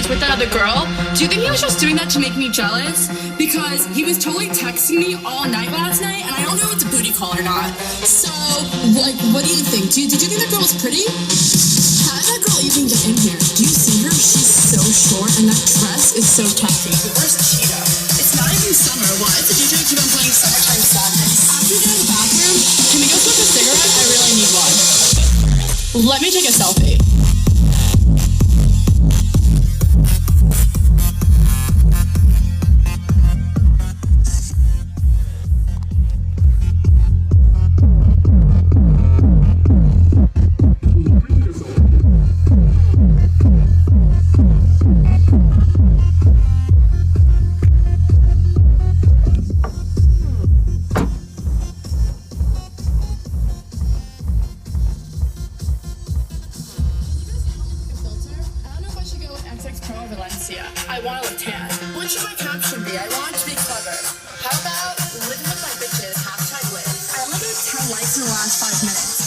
he's with that other girl. Do you think he was just doing that to make me jealous? Because he was totally texting me all night last night, and I don't know if it's a booty call or not. So, like, what do you think? Did you think that girl was pretty? How did that girl even get in here? Do you see her? She's so short, and that dress is so tacky. Where's Cheetah? It's not even summer. Why does the DJ keep on playing Summertime Sadness? After we get in the bathroom, can we go smoke a cigarette? I really need one. Let me take a selfie. Pro Valencia. I want to look tan. What should my caption be? I want to be clever. How about living with my bitches, #lit. I only got 10 likes in the last 5 minutes.